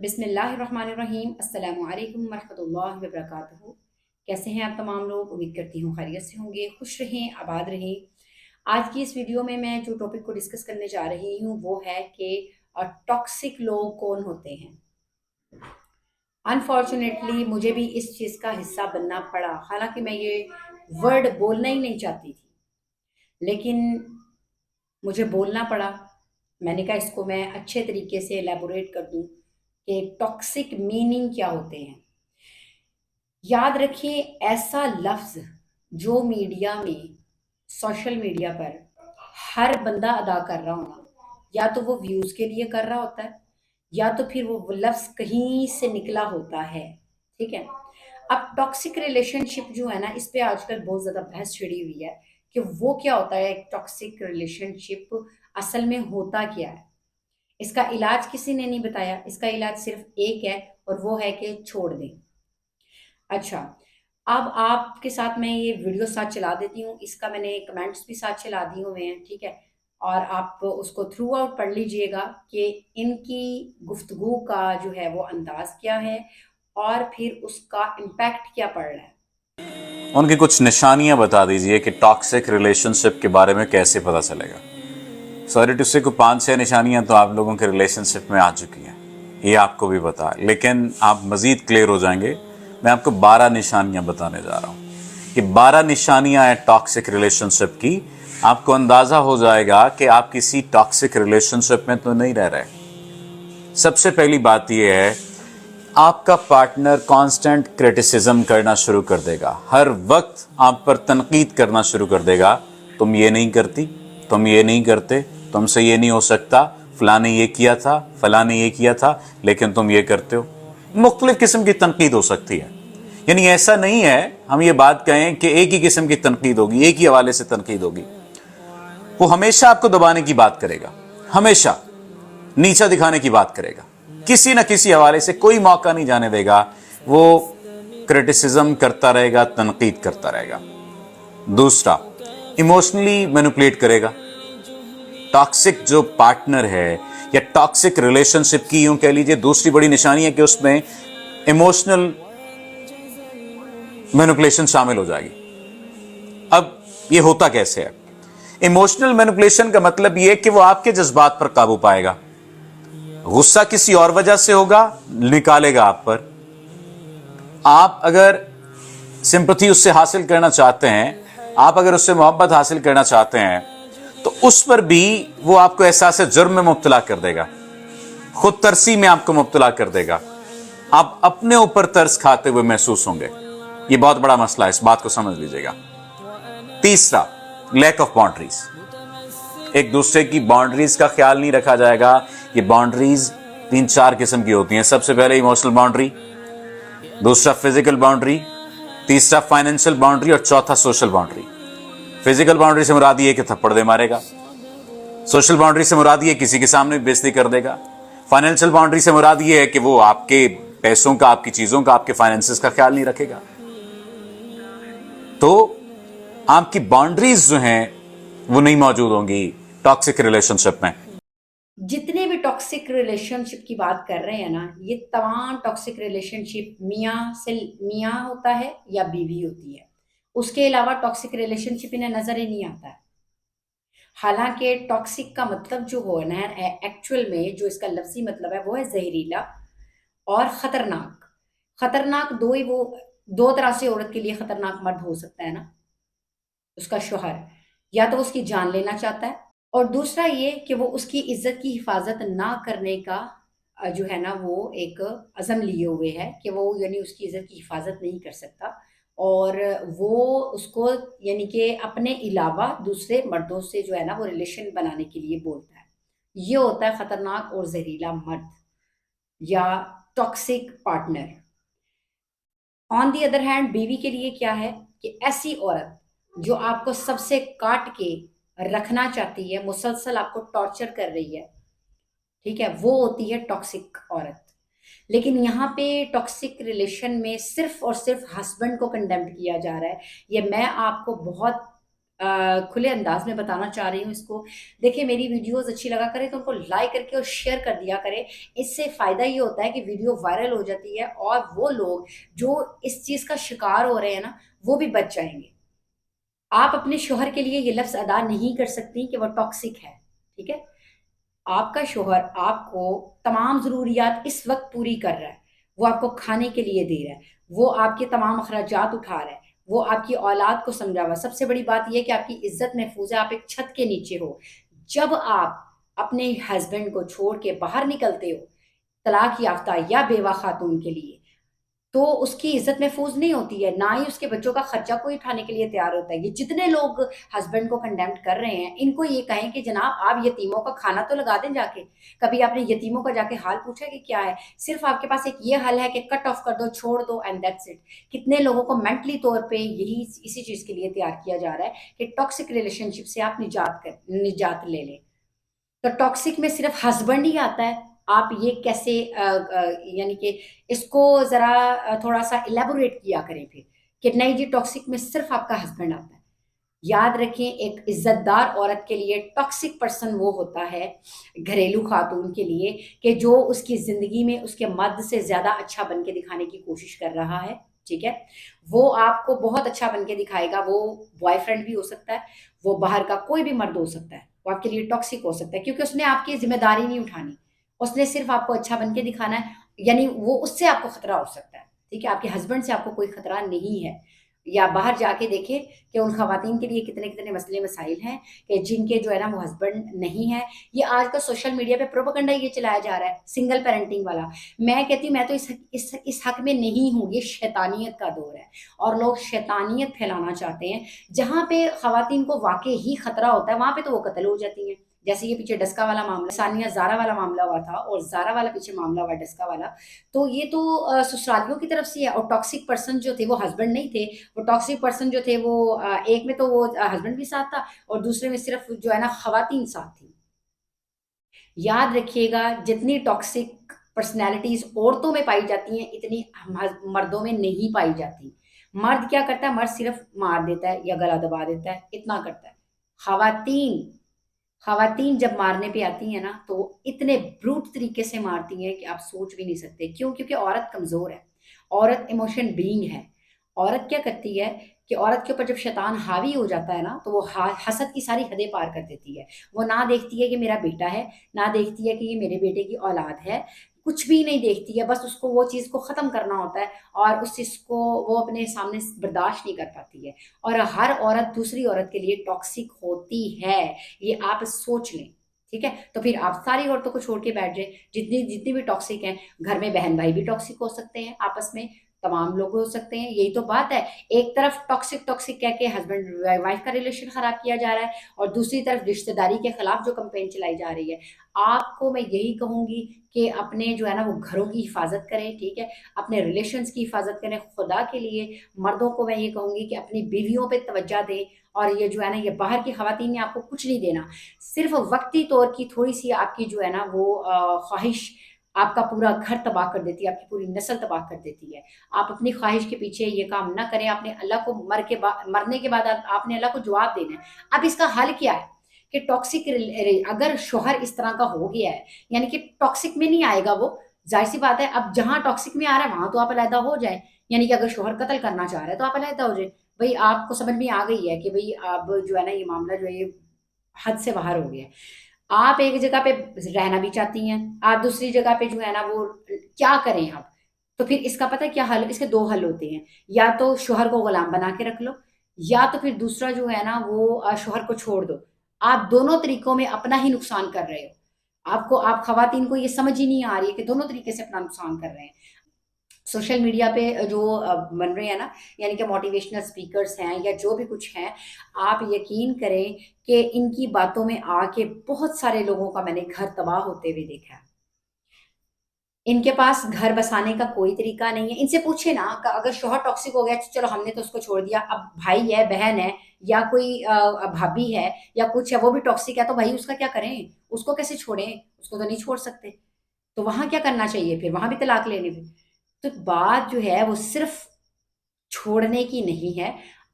بسم اللہ الرحمن الرحیم۔ السلام علیکم ورحمۃ اللہ وبرکاتہ۔ کیسے ہیں آپ تمام لوگ؟ امید کرتی ہوں خیریت سے ہوں گے، خوش رہیں، آباد رہیں۔ آج کی اس ویڈیو میں جو ٹاپک کو ڈسکس کرنے جا رہی ہوں وہ ہے کہ ٹاکسک لوگ کون ہوتے ہیں۔ انفارچونیٹلی مجھے بھی اس چیز کا حصہ بننا پڑا، حالانکہ میں یہ ورڈ بولنا ہی نہیں چاہتی تھی، لیکن مجھے بولنا پڑا۔ میں نے کہا اس کو میں اچھے طریقے سے ایلیبوریٹ کر دوں کہ ٹاکسک میننگ کیا ہوتے ہیں۔ یاد رکھیے، ایسا لفظ جو میڈیا میں، سوشل میڈیا پر ہر بندہ ادا کر رہا ہونا، یا تو وہ ویوز کے لیے کر رہا ہوتا ہے، یا تو پھر وہ لفظ کہیں سے نکلا ہوتا ہے، ٹھیک ہے۔ اب ٹاکسک ریلیشن شپ جو ہے نا، اس پہ آج کل بہت زیادہ بحث چھڑی ہوئی ہے کہ وہ کیا ہوتا ہے، ایک ٹاکسک ریلیشن شپ اصل میں ہوتا کیا ہے۔ اس کا علاج کسی نے نہیں بتایا، اس کا علاج صرف ایک ہے اور وہ ہے کہ چھوڑ دیں۔ اچھا، اب آپ کے ساتھ میں یہ ویڈیو ساتھ چلا دیتی ہوں، اس کا میں نے کمنٹس بھی ساتھ چلا دیے ہوئے ہیں، ٹھیک ہے، اور آپ اس کو تھرو آؤٹ پڑھ لیجئے گا کہ ان کی گفتگو کا جو ہے وہ انداز کیا ہے اور پھر اس کا امپیکٹ کیا پڑ رہا ہے۔ ان کی کچھ نشانیاں بتا دیجئے کہ ٹاکسک ریلیشن شپ کے بارے میں کیسے پتا چلے گا۔ سوری ٹو سے کو 5-6 نشانیاں تو آپ لوگوں کے ریلیشن شپ میں آ چکی ہیں، یہ آپ کو بھی بتا، لیکن آپ مزید کلیئر ہو جائیں گے۔ میں آپ کو 12 نشانیاں بتانے جا رہا ہوں۔ یہ 12 نشانیاں ہیں ٹاکسک ریلیشن شپ کی۔ آپ کو اندازہ ہو جائے گا کہ آپ کسی ٹاکسک ریلیشن شپ میں تو نہیں رہ رہے۔ سب سے پہلی بات یہ ہے، آپ کا پارٹنر کانسٹنٹ کرٹیسزم کرنا شروع کر دے گا، ہر وقت آپ پر تنقید کرنا شروع کر دے گا۔ تم یہ نہیں کرتی، تم یہ نہیں کرتے، تم سے یہ نہیں ہو سکتا، فلاں نے یہ کیا تھا، فلاں نے یہ کیا تھا، لیکن تم یہ کرتے ہو۔ مختلف قسم کی تنقید ہو سکتی ہے، یعنی ایسا نہیں ہے ہم یہ بات کہیں کہ ایک ہی قسم کی تنقید ہوگی، ایک ہی حوالے سے تنقید ہوگی۔ وہ ہمیشہ آپ کو دبانے کی بات کرے گا، ہمیشہ نیچا دکھانے کی بات کرے گا، کسی نہ کسی حوالے سے کوئی موقع نہیں جانے دے گا، وہ کرٹیسزم کرتا رہے گا، تنقید کرتا رہے گا۔ دوسرا، ایموشنلی مینپولیٹ کرے گا۔ ٹاکسک جو پارٹنر ہے یا ٹاکسک ریلیشن شپ کی یوں کہہ لیجئے دوسری بڑی نشانی ہے کہ اس میں ایموشنل مینپولیشن شامل ہو جائے گی۔ اب یہ ہوتا کیسے ہے؟ ایموشنل مینپولیشن کا مطلب یہ کہ وہ آپ کے جذبات پر قابو پائے گا۔ غصہ کسی اور وجہ سے ہوگا، نکالے گا آپ پر۔ آپ اگر سمپتھی اس سے حاصل کرنا چاہتے ہیں، آپ اگر اس سے محبت حاصل کرنا چاہتے ہیں، تو اس پر بھی وہ آپ کو احساس جرم میں مبتلا کر دے گا، خود ترسی میں آپ کو مبتلا کر دے گا۔ آپ اپنے اوپر ترس کھاتے ہوئے محسوس ہوں گے۔ یہ بہت بڑا مسئلہ ہے، اس بات کو سمجھ لیجئے گا۔ تیسرا، لیک آف باؤنڈریز۔ ایک دوسرے کی باؤنڈریز کا خیال نہیں رکھا جائے گا۔ یہ باؤنڈریز 3-4 قسم کی ہوتی ہیں۔ سب سے پہلے ایموشنل باؤنڈری، دوسرا فزیکل باؤنڈری، تیسرا فائنینشل باؤنڈری، اور چوتھا سوشل باؤنڈری۔ فزیکل باؤنڈری سے مراد یہ کہ تھپڑ دے مارے گا۔ سوشل باؤنڈری سے مراد یہ کسی کے سامنے بے عزتی کر دے گا۔ فائنینشل باؤنڈری سے مراد یہ ہے کہ وہ آپ کے پیسوں کا، آپ کی چیزوں کا، آپ کے فائنینسز کا خیال نہیں رکھے گا۔ تو آپ کی باؤنڈریز جو ہیں وہ نہیں موجود ہوں گی ٹاکسک ریلیشن شپ میں۔ جتنے بھی ٹاکسک ریلیشن شپ کی بات کر رہے ہیں نا، یہ تمام ٹاکسک ریلیشن شپ میاں ہوتا ہے یا بیوی ہوتی ہے، اس کے علاوہ ٹاکسک ریلیشن شپ انہیں نظر ہی نہیں آتا ہے۔ حالانکہ ٹاکسک کا مطلب جو ہو نا، ایکچول میں جو اس کا لفظی مطلب ہے وہ ہے زہریلا اور خطرناک۔ خطرناک دو طرح سے عورت کے لیے خطرناک مرد ہو سکتا ہے نا، اس کا شوہر یا تو اس کی جان لینا چاہتا ہے، اور دوسرا یہ کہ وہ اس کی عزت کی حفاظت نہ کرنے کا جو ہے نا وہ ایک عزم لیے ہوئے ہے کہ وہ یعنی اس کی عزت کی حفاظت نہیں کر سکتا، اور وہ اس کو یعنی کہ اپنے علاوہ دوسرے مردوں سے جو ہے نا وہ ریلیشن بنانے کے لیے بولتا ہے۔ یہ ہوتا ہے خطرناک اور زہریلا مرد یا toxic partner. On the other hand, بیوی کے لیے کیا ہے کہ ایسی عورت جو آپ کو سب سے کاٹ کے رکھنا چاہتی ہے، مسلسل آپ کو ٹارچر کر رہی ہے، ٹھیک ہے، وہ ہوتی ہے ٹاکسک عورت۔ لیکن یہاں پہ ٹاکسک ریلیشن میں صرف اور صرف ہسبینڈ کو کنڈیمڈ کیا جا رہا ہے۔ یہ میں آپ کو بہت کھلے انداز میں بتانا چاہ رہی ہوں اس کو. دیکھیں میری ویڈیوز اچھی لگا کرے تو ان کو لائک کر کے اور شیئر کر دیا کرے. اس سے فائدہ یہ ہوتا ہے کہ ویڈیو وائرل ہو جاتی ہے اور وہ لوگ جو اس چیز کا شکار ہو رہے ہیں نا وہ بھی بچ جائیں گے. آپ اپنے شوہر کے لیے یہ لفظ ادا نہیں کر سکتی کہ وہ ٹاکسک ہے. ٹھیک ہے. آپ کا شوہر آپ کو تمام ضروریات اس وقت پوری کر رہا ہے. وہ آپ کو کھانے کے لیے دے رہا ہے, وہ آپ کے تمام اخراجات اٹھا رہا ہے, وہ آپ کی اولاد کو سمجھا ہوا. سب سے بڑی بات یہ کہ آپ کی عزت محفوظ ہے, آپ ایک چھت کے نیچے ہو. جب آپ اپنے ہسبینڈ کو چھوڑ کے باہر نکلتے ہو طلاق یافتہ یا بیوہ خاتون کے لیے, تو اس کی عزت محفوظ نہیں ہوتی ہے, نہ ہی اس کے بچوں کا خرچہ کوئی اٹھانے کے لیے تیار ہوتا ہے. یہ جتنے لوگ ہسبینڈ کو کنڈیمڈ کر رہے ہیں ان کو یہ کہیں کہ جناب آپ یتیموں کا کھانا تو لگا دیں جا کے. کبھی آپ نے یتیموں کا جا کے حال پوچھا کہ کیا ہے؟ صرف آپ کے پاس ایک یہ حل ہے کہ کٹ آف کر دو, چھوڑ دو, اینڈ دیٹس اٹ. کتنے لوگوں کو مینٹلی طور پہ یہی اسی چیز کے لیے تیار کیا جا رہا ہے کہ ٹاکسک ریلیشن شپ سے آپ نجات لے لیں. تو ٹاکسک میں صرف ہسبینڈ ہی آتا ہے. آپ یہ کیسے یعنی کہ اس کو ذرا تھوڑا سا الیبوریٹ کیا کریں پھر کہ نہیں جی ٹاکسک میں صرف آپ کا ہسبینڈ آتا ہے. یاد رکھیں ایک عزت دار عورت کے لیے ٹاکسک پرسن وہ ہوتا ہے, گھریلو خاتون کے لیے, کہ جو اس کی زندگی میں اس کے مرد سے زیادہ اچھا بن کے دکھانے کی کوشش کر رہا ہے. ٹھیک ہے. وہ آپ کو بہت اچھا بن کے دکھائے گا. وہ بوائے فرینڈ بھی ہو سکتا ہے, وہ باہر کا کوئی بھی مرد ہو سکتا ہے, وہ آپ کے لیے ٹاکسک ہو سکتا ہے کیونکہ اس نے آپ کی ذمہ داری نہیں اٹھانی, اس نے صرف آپ کو اچھا بن کے دکھانا ہے. یعنی وہ اس سے آپ کو خطرہ ہو سکتا ہے. ٹھیک ہے. آپ کے ہسبینڈ سے آپ کو کوئی خطرہ نہیں ہے. یا باہر جا کے دیکھیں کہ ان خواتین کے لیے کتنے کتنے مسئلے مسائل ہیں کہ جن کے جو ہے نا وہ ہسبینڈ نہیں ہے. یہ آج کل سوشل میڈیا پہ پروپیگنڈا یہ چلایا جا رہا ہے سنگل پیرنٹنگ والا. میں کہتی ہوں میں تو اس حق میں نہیں ہوں. یہ شیطانیت کا دور ہے اور لوگ شیطانیت پھیلانا چاہتے ہیں. جہاں پہ خواتین کو واقع ہی خطرہ ہوتا ہے وہاں پہ تو وہ قتل ہو جاتی ہیں. جیسے یہ پیچھے ڈسکا والا معاملہ, ثانیہ زارا والا معاملہ ہوا تھا, اور زارا والا پیچھے معاملہ ہوا ڈسکا والا. تو یہ تو سسرالیوں کی طرف سے ہے. اور ٹاکسک پرسن جو تھے وہ ہسبینڈ نہیں تھے, وہ ٹاکسک پرسن جو تھے وہ ایک میں تو وہ ہسبینڈ بھی ساتھ تھا اور دوسرے میں صرف جو ہے نا خواتین ساتھ تھی. یاد رکھیے گا جتنی ٹاکسک پرسنالٹیز عورتوں میں پائی جاتی ہیں اتنی مردوں میں نہیں پائی جاتی. مرد کیا کرتا ہے؟ مرد صرف مار دیتا ہے یا گلا دبا دیتا ہے, اتنا کرتا ہے. خواتین جب مارنے پہ آتی ہیں نا تو اتنے بروٹ طریقے سے مارتی ہیں کہ آپ سوچ بھی نہیں سکتے. کیوں؟ کیونکہ عورت کمزور ہے, عورت ایموشن بینگ ہے. عورت کیا کرتی ہے کہ عورت کے اوپر جب شیطان حاوی ہو جاتا ہے نا تو وہ حسد کی ساری حدیں پار کر دیتی ہے. وہ نہ دیکھتی ہے کہ میرا بیٹا ہے, نہ دیکھتی ہے کہ یہ میرے بیٹے کی اولاد ہے, کچھ بھی نہیں دیکھتی ہے. بس اس کو وہ چیز کو ختم کرنا ہوتا ہے اور اس چیز کو وہ اپنے سامنے برداشت نہیں کر پاتی ہے. اور ہر عورت دوسری عورت کے لیے ٹاکسک ہوتی ہے, یہ آپ سوچ لیں. ٹھیک ہے. تو پھر آپ ساری عورتوں کو چھوڑ کے بیٹھ جائیں جتنی بھی ٹاکسک ہیں. گھر میں بہن بھائی بھی ٹاکسک ہو سکتے ہیں, آپس میں تمام لوگ ہو سکتے ہیں. یہی تو بات ہے. ایک طرف ٹاکسک کہہ کے ہسبینڈ وائف کا ریلیشن خراب کیا جا رہا ہے اور دوسری طرف رشتہ داری کے خلاف جو کمپین چلائی جا رہی ہے. آپ کو میں یہی کہوں گی کہ اپنے جو ہے نا وہ گھروں کی حفاظت کریں. ٹھیک ہے. اپنے ریلیشنز کی حفاظت کریں. خدا کے لیے مردوں کو میں یہ کہوں گی کہ اپنی بیویوں پہ توجہ دیں. اور یہ جو ہے نا یہ باہر کی خواتین نے آپ کو کچھ نہیں دینا, صرف وقتی طور کی تھوڑی سی آپ کی جو ہے نا وہ خواہش آپ کا پورا گھر تباہ کر دیتی ہے, آپ کی پوری نسل تباہ کر دیتی ہے. آپ اپنی خواہش کے پیچھے یہ کام نہ کریں. آپ نے اللہ کو مرنے کے بعد آپ نے اللہ کو جواب دینا ہے. اب اس کا حل کیا ہے کہ ٹاکسک اگر شوہر اس طرح کا ہو گیا ہے یعنی کہ ٹاکسک میں نہیں آئے گا وہ, ظاہر سی بات ہے. اب جہاں ٹاکسک میں آ رہا ہے وہاں تو آپ علیحدہ ہو جائیں. یعنی کہ اگر شوہر قتل کرنا چاہ رہا ہے تو آپ علیحدہ ہو جائیں. بھئی آپ کو سمجھ میں آ گئی ہے کہ بھئی اب جو ہے نا یہ معاملہ جو ہے یہ حد سے باہر ہو گیا ہے. آپ ایک جگہ پہ رہنا بھی چاہتی ہیں, آپ دوسری جگہ پہ جو ہے نا وہ کیا کریں آپ؟ تو پھر اس کا پتہ کیا حل؟ اس کے دو حل ہوتے ہیں. یا تو شوہر کو غلام بنا کے رکھ لو, یا تو پھر دوسرا جو ہے نا وہ شوہر کو چھوڑ دو. آپ دونوں طریقوں میں اپنا ہی نقصان کر رہے ہو. آپ خواتین کو یہ سمجھ ہی نہیں آ رہی ہے کہ دونوں طریقے سے اپنا نقصان کر رہے ہیں. سوشل میڈیا پہ جو بن رہے ہیں نا یعنی کہ موٹیویشنل سپیکرز ہیں یا جو بھی کچھ ہیں, آپ یقین کریں کہ ان کی باتوں میں آ کے بہت سارے لوگوں کا میں نے گھر تباہ ہوتے ہوئے دیکھا ہے. ان کے پاس گھر بسانے کا کوئی طریقہ نہیں ہے. ان سے پوچھے نا کہ اگر شوہر ٹاکسک ہو گیا چلو ہم نے تو اس کو چھوڑ دیا, اب بھائی ہے, بہن ہے, یا کوئی بھابھی ہے یا کچھ ہے وہ بھی ٹاکسک ہے, تو بھائی اس کا کیا کریں؟ اس کو کیسے چھوڑیں؟ اس کو تو نہیں چھوڑ سکتے. تو وہاں کیا کرنا چاہیے پھر؟ وہاں بھی طلاق لینے پہ. تو بات جو ہے وہ صرف چھوڑنے کی نہیں ہے.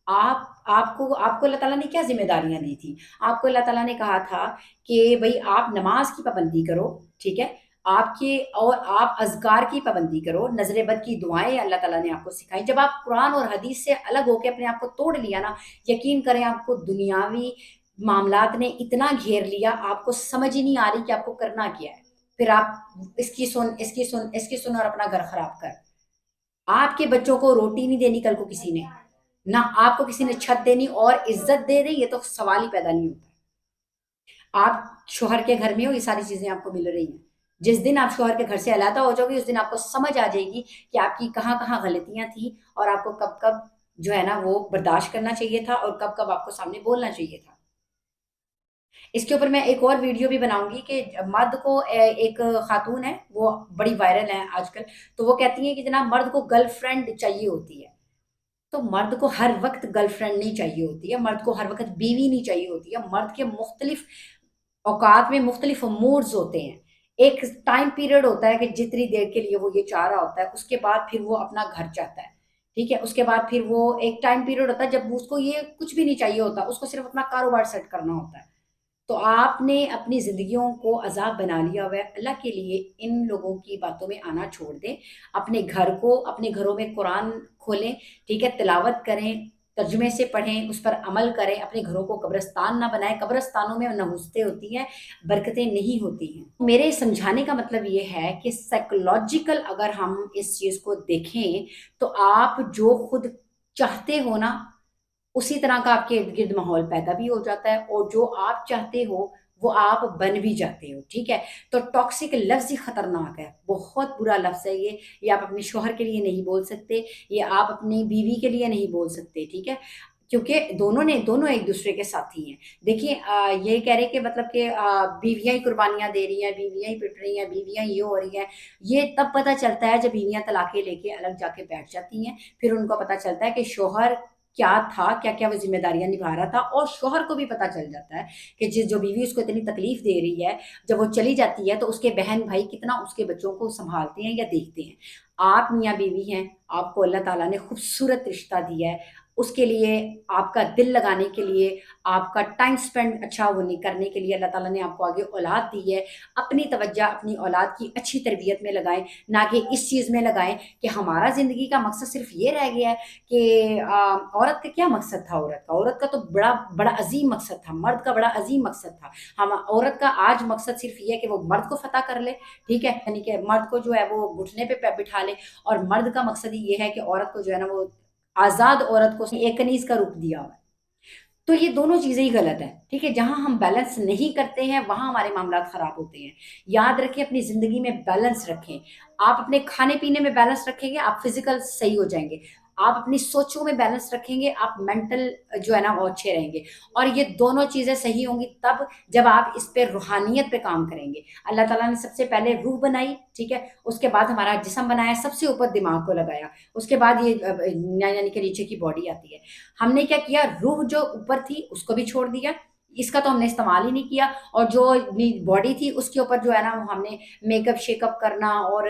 آپ آپ کو اللہ تعالیٰ نے کیا ذمہ داریاں دی تھی؟ آپ کو اللہ تعالیٰ نے کہا تھا کہ بھئی آپ نماز کی پابندی کرو، ٹھیک ہے، اور آپ اذکار کی پابندی کرو، نظر بد کی دعائیں اللہ تعالیٰ نے آپ کو سکھائی۔ جب آپ قرآن اور حدیث سے الگ ہو کے اپنے آپ کو توڑ لیا نا، یقین کریں آپ کو دنیاوی معاملات نے اتنا گھیر لیا، آپ کو سمجھ ہی نہیں آ رہی کہ آپ کو کرنا کیا ہے۔ پھر آپ اس کی سن، اس کی سن، اس کی سن، اور اپنا گھر خراب کر۔ آپ کے بچوں کو روٹی نہیں دینی کل کو کسی نے، نہ آپ کو کسی نے چھت دینی اور عزت دے دے، یہ تو سوال ہی پیدا نہیں ہوتا۔ آپ شوہر کے گھر میں ہو، یہ ساری چیزیں آپ کو مل رہی ہیں۔ جس دن آپ شوہر کے گھر سے علیحدہ ہو جاؤ گے، اس دن آپ کو سمجھ آ جائے گی کہ آپ کی کہاں کہاں غلطیاں تھیں، اور آپ کو کب کب جو ہے نا وہ برداشت کرنا چاہیے تھا، اور کب کب آپ کو سامنے بولنا چاہیے تھا۔ اس کے اوپر میں ایک اور ویڈیو بھی بناؤں گی کہ مرد کو ایک خاتون ہے، وہ بڑی وائرل ہے آج کل، تو وہ کہتی ہیں کہ جناب مرد کو گرل فرینڈ چاہیے ہوتی ہے۔ تو مرد کو ہر وقت گرل فرینڈ نہیں چاہیے ہوتی ہے، مرد کو ہر وقت بیوی نہیں چاہیے ہوتی ہے۔ مرد کے مختلف اوقات میں مختلف موڈز ہوتے ہیں۔ ایک ٹائم پیریڈ ہوتا ہے کہ جتنی دیر کے لیے وہ یہ چاہ رہا ہوتا ہے، اس کے بعد پھر وہ اپنا گھر چاہتا ہے، ٹھیک ہے۔ اس کے بعد پھر وہ ایک ٹائم پیریڈ ہوتا ہے جب اس کو یہ کچھ بھی نہیں چاہیے ہوتا، اس کو صرف اپنا کاروبار سیٹ کرنا ہوتا ہے۔ تو آپ نے اپنی زندگیوں کو عذاب بنا لیا ہوا ہے۔ اللہ کے لیے ان لوگوں کی باتوں میں آنا چھوڑ دیں، اپنے اپنے گھروں میں قرآن کھولیں، ٹھیک ہے، تلاوت کریں، ترجمے سے پڑھیں، اس پر عمل کریں، اپنے گھروں کو قبرستان نہ بنائیں۔ قبرستانوں میں نحوستیں ہوتی ہیں، برکتیں نہیں ہوتی ہیں۔ میرے سمجھانے کا مطلب یہ ہے کہ سائیکولوجیکل اگر ہم اس چیز کو دیکھیں تو آپ جو خود چاہتے ہو نا، اسی طرح کا آپ کے ارد گرد ماحول پیدا بھی ہو جاتا ہے، اور جو آپ چاہتے ہو وہ آپ بن بھی جاتے ہو، ٹھیک ہے۔ تو ٹاکسک لفظ ہی خطرناک ہے، بہت برا لفظ ہے یہ آپ اپنے شوہر کے لیے نہیں بول سکتے، یہ آپ اپنی بیوی کے لیے نہیں بول سکتے، ٹھیک ہے، کیونکہ دونوں ایک دوسرے کے ساتھی ہیں۔ دیکھیے یہ کہہ رہے کہ مطلب کہ بیویاں ہی قربانیاں دے رہی ہیں، بیویاں ہی پٹ رہی ہیں، بیویاں یہ ہو رہی ہیں، یہ تب پتہ چلتا ہے جب بیویاں طلاقیں لے کے الگ جا کے بیٹھ جاتی ہیں، پھر ان کو پتہ چلتا ہے کہ شوہر کیا تھا، کیا کیا وہ ذمہ داریاں نبھا رہا تھا، اور شوہر کو بھی پتہ چل جاتا ہے کہ جو بیوی اس کو اتنی تکلیف دے رہی ہے، جب وہ چلی جاتی ہے تو اس کے بہن بھائی کتنا اس کے بچوں کو سنبھالتے ہیں یا دیکھتے ہیں۔ آپ میاں بیوی ہیں، آپ کو اللہ تعالیٰ نے خوبصورت رشتہ دیا ہے، اس کے لیے آپ کا دل لگانے کے لیے، آپ کا ٹائم سپینڈ اچھا ہونے کرنے کے لیے اللہ تعالیٰ نے آپ کو آگے اولاد دی ہے۔ اپنی توجہ اپنی اولاد کی اچھی تربیت میں لگائیں، نہ کہ اس چیز میں لگائیں کہ ہمارا زندگی کا مقصد صرف یہ رہ گیا ہے کہ عورت کا کیا مقصد تھا؟ عورت کا تو بڑا بڑا عظیم مقصد تھا، مرد کا بڑا عظیم مقصد تھا۔ ہم عورت کا آج مقصد صرف یہ ہے کہ وہ مرد کو فتح کر لے، ٹھیک ہے، یعنی کہ مرد کو جو ہے وہ گھٹنے پہ بٹھا لے، اور مرد کا مقصد ہی یہ ہے کہ عورت کو جو ہے نا وہ آزاد عورت کو ایک کنیز کا روپ دیا ہوا ہے۔ تو یہ دونوں چیزیں ہی غلط ہیں، ٹھیک ہے۔ جہاں ہم بیلنس نہیں کرتے ہیں وہاں ہمارے معاملات خراب ہوتے ہیں۔ یاد رکھیں اپنی زندگی میں بیلنس رکھیں۔ آپ اپنے کھانے پینے میں بیلنس رکھیں گے، آپ فزیکل صحیح ہو جائیں گے۔ آپ اپنی سوچوں میں بیلنس رکھیں گے، آپ مینٹل جو ہے نا وہ اچھے رہیں گے۔ اور یہ دونوں چیزیں صحیح ہوں گی تب جب آپ اس پہ روحانیت پہ کام کریں گے۔ اللہ تعالیٰ نے سب سے پہلے روح بنائی، ٹھیک ہے، اس کے بعد ہمارا جسم بنایا، سب سے اوپر دماغ کو لگایا، اس کے بعد یہ یعنی کہ نیچے کی باڈی آتی ہے۔ ہم نے کیا کیا؟ روح جو اوپر تھی اس کو بھی چھوڑ دیا، اس کا تو ہم نے استعمال ہی نہیں کیا، اور جو باڈی تھی اس کے اوپر جو ہے نا ہم نے میک اپ شیک اپ کرنا اور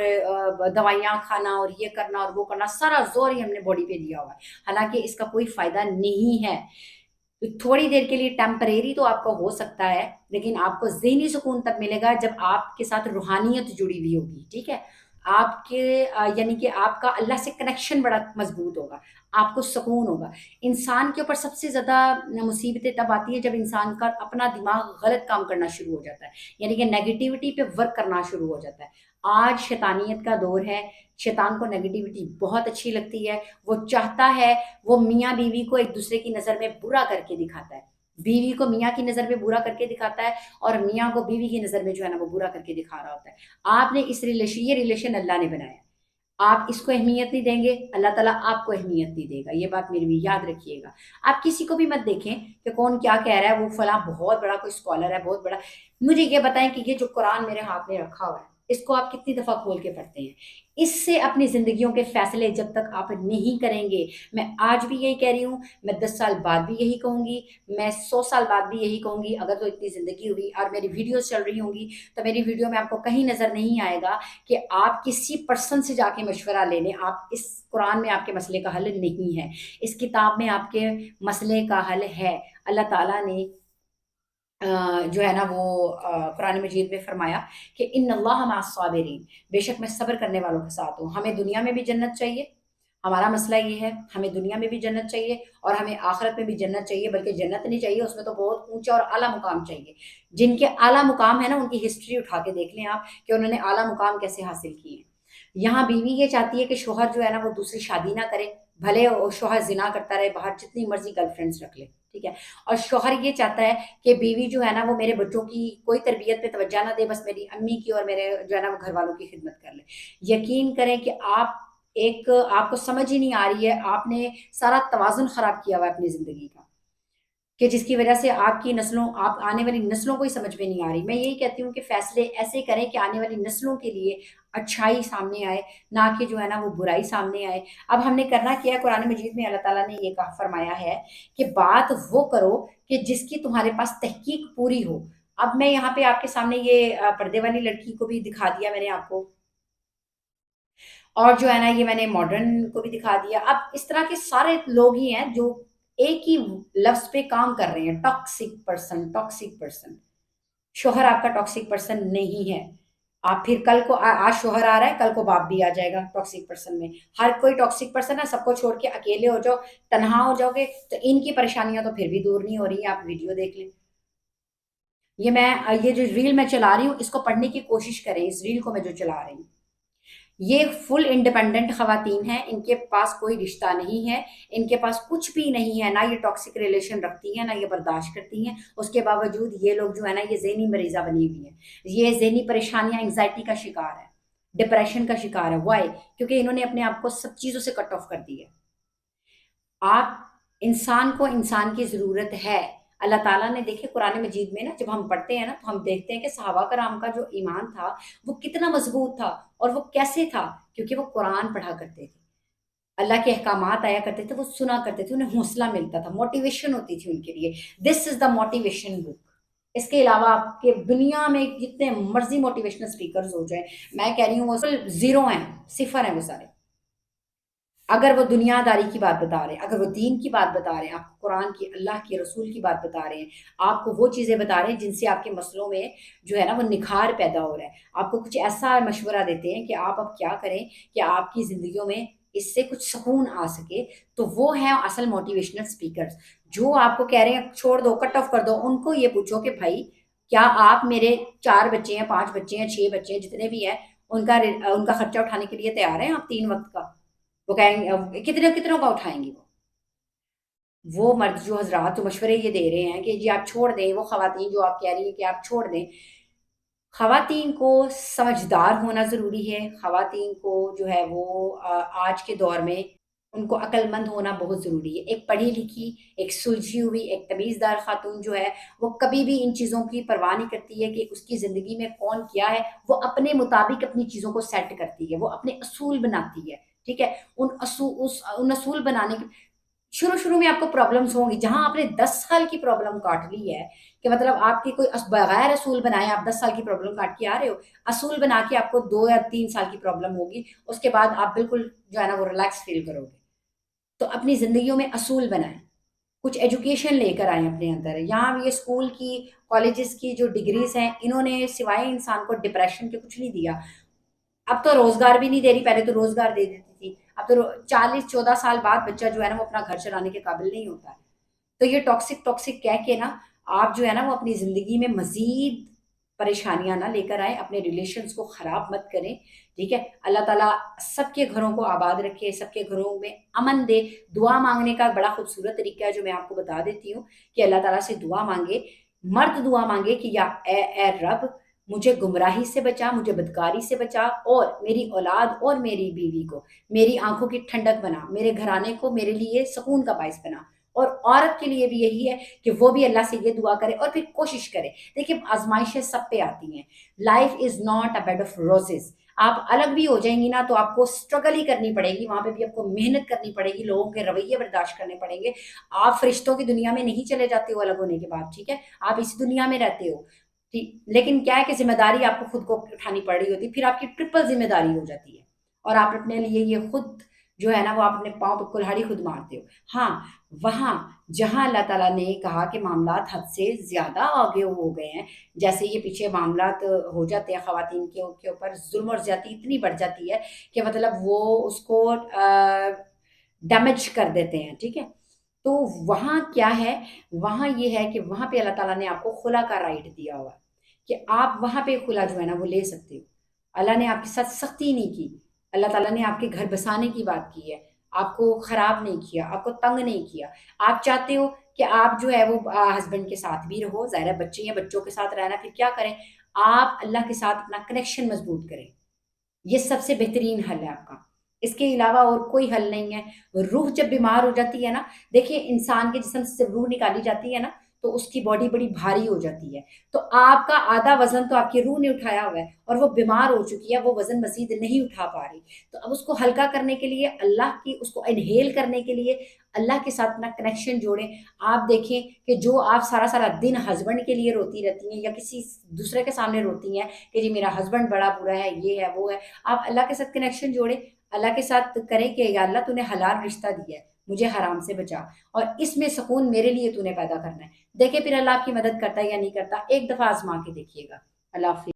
دوائیاں کھانا اور یہ کرنا اور وہ کرنا، سارا زور ہی ہم نے باڈی پہ دیا ہوا ہے، حالانکہ اس کا کوئی فائدہ نہیں ہے۔ تھوڑی دیر کے لیے ٹیمپریری تو آپ کو ہو سکتا ہے، لیکن آپ کو ذہنی سکون تب ملے گا جب آپ کے ساتھ روحانیت جڑی ہوئی ہوگی، ٹھیک ہے، آپ کے یعنی کہ آپ کا اللہ سے کنیکشن بڑا مضبوط ہوگا، آپ کو سکون ہوگا۔ انسان کے اوپر سب سے زیادہ مصیبتیں تب آتی ہیں جب انسان کا اپنا دماغ غلط کام کرنا شروع ہو جاتا ہے، یعنی کہ نیگیٹیوٹی پہ ورک کرنا شروع ہو جاتا ہے۔ آج شیطانیت کا دور ہے، شیطان کو نیگیٹیوٹی بہت اچھی لگتی ہے، وہ چاہتا ہے وہ میاں بیوی کو ایک دوسرے کی نظر میں برا کر کے دکھاتا ہے، بیوی کو میاں کی نظر میں برا کر کے دکھاتا ہے، اور میاں کو بیوی کی نظر میں جو ہے نا وہ برا کر کے دکھا رہا ہوتا ہے۔ آپ نے یہ ریلیشن اللہ نے بنایا، آپ اس کو اہمیت نہیں دیں گے، اللہ تعالیٰ آپ کو اہمیت نہیں دے گا، یہ بات میری بھی یاد رکھیے گا۔ آپ کسی کو بھی مت دیکھیں کہ کون کیا کہہ رہا ہے، وہ فلاں بہت بڑا کوئی اسکالر ہے، بہت بڑا، مجھے یہ بتائیں کہ یہ جو قرآن میرے ہاتھ میں رکھا ہوا ہے اس کو آپ کتنی دفعہ کھول کے پڑھتے ہیں؟ اس سے اپنی زندگیوں کے فیصلے جب تک آپ نہیں کریں گے، میں آج بھی یہی کہہ رہی ہوں، میں 10 سال بعد بھی یہی کہوں گی، میں 100 سال بعد بھی یہی کہوں گی، اگر تو اتنی زندگی ہوئی اور میری ویڈیوز چل رہی ہوں گی تو میری ویڈیو میں آپ کو کہیں نظر نہیں آئے گا کہ آپ کسی پرسن سے جا کے مشورہ لے لیں۔ آپ اس قرآن میں آپ کے مسئلے کا حل نہیں ہے، اس کتاب میں آپ کے مسئلے کا حل ہے۔ اللہ تعالیٰ نے جو ہے نا وہ قرآن مجید میں فرمایا کہ ان اللہ مع الصابرین، بے شک میں صبر کرنے والوں کے ساتھ ہوں۔ ہمیں دنیا میں بھی جنت چاہیے، ہمارا مسئلہ یہ ہے، ہمیں دنیا میں بھی جنت چاہیے اور ہمیں آخرت میں بھی جنت چاہیے، بلکہ جنت نہیں چاہیے، اس میں تو بہت اونچا اور اعلیٰ مقام چاہیے۔ جن کے اعلیٰ مقام ہے نا، ان کی ہسٹری اٹھا کے دیکھ لیں آپ کہ انہوں نے اعلیٰ مقام کیسے حاصل کیے ہیں۔ یہاں بیوی یہ چاہتی ہے کہ شوہر جو ہے نا وہ دوسری شادی نہ کرے، بھلے شوہر زنا کرتا رہے، باہر جتنی مرضی گرل فرینڈس رکھ لے، ٹھیک ہے، اور شوہر یہ چاہتا ہے کہ بیوی جو ہے نا وہ میرے بچوں کی کوئی تربیت پہ توجہ نہ دے، بس میری امی کی اور میرے جو ہے نا وہ گھر والوں کی خدمت کر لے۔ یقین کریں کہ آپ کو سمجھ ہی نہیں آ رہی ہے، آپ نے سارا توازن خراب کیا ہوا ہے اپنی زندگی کا، کہ جس کی وجہ سے آپ کی نسلوں، آپ آنے والی نسلوں کو ہی سمجھ میں نہیں آ رہی۔ میں یہی کہتی ہوں کہ فیصلے ایسے کریں کہ آنے والی نسلوں کے لیے اچھائی سامنے آئے، نہ کہ جو ہے نا وہ برائی سامنے آئے۔ اب ہم نے کرنا کیا ہے، قرآن مجید میں اللہ تعالیٰ نے یہ فرمایا ہے کہ بات وہ کرو کہ جس کی تمہارے پاس تحقیق پوری ہو۔ اب میں یہاں پہ آپ کے سامنے یہ پردے والی لڑکی کو بھی دکھا دیا میں نے آپ کو، اور جو ہے نا یہ میں نے ماڈرن کو بھی دکھا دیا۔ اب اس طرح کے سارے لوگ ہی ہیں جو ایک ہی لفظ پہ کام کر رہے ہیں، ٹاکسک پرسن، ٹاکسک پرسن۔ شوہر آپ کا ٹاکسک پرسن نہیں ہے۔ آپ پھر کل کو آج شوہر آ رہا ہے، کل کو باپ بھی آ جائے گا ٹاکسک پرسن میں۔ ہر کوئی ٹاکسک پرسن ہے، سب کو چھوڑ کے اکیلے ہو جاؤ، تنہا ہو جاؤ گے تو ان کی پریشانیاں تو پھر بھی دور نہیں ہو رہی ہیں۔ آپ ویڈیو دیکھ لیں، یہ جو ریل میں چلا رہی ہوں اس کو پڑھنے کی کوشش کریں، اس ریل کو میں جو چلا رہی ہوں، یہ فل انڈیپینڈنٹ خواتین ہیں، ان کے پاس کوئی رشتہ نہیں ہے، ان کے پاس کچھ بھی نہیں ہے، نہ یہ ٹاکسک ریلیشن رکھتی ہیں، نہ یہ برداشت کرتی ہیں۔ اس کے باوجود یہ لوگ جو ہے نا یہ ذہنی مریضہ بنی ہوئی ہیں، یہ ذہنی پریشانیاں، انگزائٹی کا شکار ہے، ڈپریشن کا شکار ہے۔ وائی؟ کیونکہ انہوں نے اپنے آپ کو سب چیزوں سے کٹ آف کر دی ہے۔ آپ انسان کو انسان کی ضرورت ہے۔ اللہ تعالیٰ نے دیکھے قرآن مجید میں نا جب ہم پڑھتے ہیں نا تو ہم دیکھتے ہیں کہ صحابہ کرام کا جو ایمان تھا وہ کتنا مضبوط تھا، اور وہ کیسے تھا؟ کیونکہ وہ قرآن پڑھا کرتے تھے، اللہ کے احکامات آیا کرتے تھے، وہ سنا کرتے تھے، انہیں حوصلہ ملتا تھا، موٹیویشن ہوتی تھی ان کے لیے۔ دس از دا موٹیویشن بک۔ اس کے علاوہ آپ کے دنیا میں جتنے مرضی موٹیویشنل اسپیکرز ہو جائیں، میں کہہ رہی ہوں وہ زیرو ہیں، صفر ہیں وہ سارے۔ اگر وہ دنیا داری کی بات بتا رہے ہیں، اگر وہ دین کی بات بتا رہے ہیں، آپ کو قرآن کی، اللہ کے رسول کی بات بتا رہے ہیں، آپ کو وہ چیزیں بتا رہے ہیں جن سے آپ کے مسئلوں میں جو ہے نا وہ نکھار پیدا ہو رہا ہے، آپ کو کچھ ایسا مشورہ دیتے ہیں کہ آپ اب کیا کریں کہ آپ کی زندگیوں میں اس سے کچھ سکون آ سکے، تو وہ ہیں اصل موٹیویشنل اسپیکرز۔ جو آپ کو کہہ رہے ہیں چھوڑ دو، کٹ آف کر دو، ان کو یہ پوچھو کہ بھائی کیا آپ میرے 4 بچے ہیں، 5 بچے ہیں، 6 بچے ہیں، جتنے بھی ہیں، ان کا خرچہ اٹھانے کے لیے تیار ہیں آپ 3 وقت کا؟ وہ کہیں گے کتنوں کا اٹھائیں گی؟ وہ مرد جو حضرات جو مشورے یہ دے رہے ہیں کہ جی آپ چھوڑ دیں، وہ خواتین جو آپ کہہ رہی ہیں کہ آپ چھوڑ دیں، خواتین کو سمجھدار ہونا ضروری ہے، خواتین کو جو ہے وہ آج کے دور میں ان کو عقل مند ہونا بہت ضروری ہے۔ ایک پڑھی لکھی، ایک سلجھی ہوئی، ایک تمیزدار خاتون جو ہے وہ کبھی بھی ان چیزوں کی پرواہ نہیں کرتی ہے کہ اس کی زندگی میں کون کیا ہے، وہ اپنے مطابق اپنی چیزوں کو سیٹ کرتی ہے، وہ اپنے اصول بناتی ہے، ٹھیک ہے۔ ان اصول بنانے کے شروع میں آپ کو پرابلمس ہوں گی، جہاں آپ نے 10 سال کی پرابلم کاٹ لی ہے کہ مطلب آپ کی کوئی بغیر اصول بنائے آپ 10 سال کی پرابلم کاٹ کے آ رہے ہو، اصول بنا کے آپ کو 2 یا 3 سال کی پرابلم ہوگی، اس کے بعد آپ بالکل جو ہے نا وہ ریلیکس فیل کرو گے۔ تو اپنی زندگیوں میں اصول بنائیں، کچھ ایجوکیشن لے کر آئیں اپنے اندر۔ یہاں یہ اسکول کی، کالجز کی جو ڈگریز ہیں، انہوں نے سوائے انسان کو ڈپریشن کے کچھ نہیں دیا۔ اب تو روزگار بھی نہیں دے رہی، پہلے تو روزگار دے دیتی تھی، اب تو 40-14 سال بعد بچہ جو ہے نا وہ اپنا گھر چلانے کے قابل نہیں ہوتا ہے۔ تو یہ ٹاکسک کہہ کے نا آپ جو ہے نا وہ اپنی زندگی میں مزید پریشانیاں نہ لے کر آئیں، اپنے ریلیشنز کو خراب مت کریں، ٹھیک ہے۔ اللہ تعالیٰ سب کے گھروں کو آباد رکھے، سب کے گھروں میں امن دے۔ دعا مانگنے کا بڑا خوبصورت طریقہ ہے جو میں آپ کو بتا دیتی ہوں کہ اللہ تعالیٰ سے دعا مانگے، مرد دعا مانگے کہ یا اے رب مجھے گمراہی سے بچا، مجھے بدکاری سے بچا، اور میری اولاد اور میری بیوی کو میری آنکھوں کی ٹھنڈک بنا، میرے گھرانے کو میرے لیے سکون کا باعث بنا، اور عورت کے لیے بھی یہی ہے کہ وہ بھی اللہ سے یہ دعا کرے اور پھر کوشش کرے. دیکھیے آزمائشیں سب پہ آتی ہیں. Life is not a bad of roses. آپ الگ بھی ہو جائیں گی نا تو آپ کو اسٹرگل ہی کرنی پڑے گی, وہاں پہ بھی آپ کو محنت کرنی پڑے گی, لوگوں کے رویے برداشت کرنے پڑیں گے. آپ فرشتوں کی دنیا میں نہیں چلے جاتے ہو الگ ہونے کے بعد, ٹھیک ہے, آپ اس دنیا میں رہتے ہو, ٹھیک, لیکن کیا ہے کہ ذمہ داری آپ کو خود کو اٹھانی پڑ رہی ہوتی ہے, پھر آپ کی ٹرپل ذمہ داری ہو جاتی ہے, اور آپ اپنے لیے یہ خود جو ہے نا وہ آپ اپنے پاؤں پہ کلہاڑی خود مارتے ہو. ہاں, وہاں جہاں اللہ تعالیٰ نے کہا کہ معاملات حد سے زیادہ آگے ہو گئے ہیں, جیسے یہ پیچھے معاملات ہو جاتے ہیں خواتین کے اوپر, ظلم اور زیادتی اتنی بڑھ جاتی ہے کہ مطلب وہ اس کو ڈیمیج کر دیتے ہیں, ٹھیک ہے, تو وہاں کیا ہے, وہاں یہ ہے کہ وہاں پہ اللہ تعالیٰ نے آپ کو خلا کا رائٹ دیا ہوا کہ آپ وہاں پہ خلا جو ہے نا وہ لے سکتے ہو. اللہ نے آپ کے ساتھ سختی نہیں کی, اللہ تعالیٰ نے آپ کے گھر بسانے کی بات کی ہے, آپ کو خراب نہیں کیا, آپ کو تنگ نہیں کیا. آپ چاہتے ہو کہ آپ جو ہے وہ ہسبینڈ کے ساتھ بھی رہو, ظاہر ہے بچے یا بچوں کے ساتھ رہنا, پھر کیا کریں, آپ اللہ کے ساتھ اپنا کنیکشن مضبوط کریں. یہ سب سے بہترین حل ہے آپ کا, اس کے علاوہ اور کوئی حل نہیں ہے. روح جب بیمار ہو جاتی ہے نا, دیکھیے انسان کے جسم سے روح نکالی جاتی ہے نا تو اس کی باڈی بڑی بھاری ہو جاتی ہے, تو آپ کا آدھا وزن تو آپ کی روح نے اٹھایا ہوا ہے اور وہ بیمار ہو چکی ہے, وہ وزن مزید نہیں اٹھا پا رہی. تو اب اس کو ہلکا کرنے کے لیے اللہ کی, اس کو انہیل کرنے کے لیے اللہ کے ساتھ اپنا کنیکشن جوڑیں. آپ دیکھیں کہ جو آپ سارا سارا دن ہسبینڈ کے لیے روتی رہتی ہیں یا کسی دوسرے کے سامنے روتی ہیں کہ جی میرا ہسبینڈ بڑا برا ہے, یہ ہے وہ ہے, آپ اللہ کے ساتھ کنیکشن جوڑیں, اللہ کے ساتھ کریں کہ یا اللہ تو نے حلال رشتہ دیا ہے, مجھے حرام سے بچا, اور اس میں سکون میرے لیے تو نے پیدا کرنا ہے. دیکھیں پھر اللہ آپ کی مدد کرتا ہے یا نہیں کرتا, ایک دفعہ آزما کے دیکھیے گا. اللہ حافظ.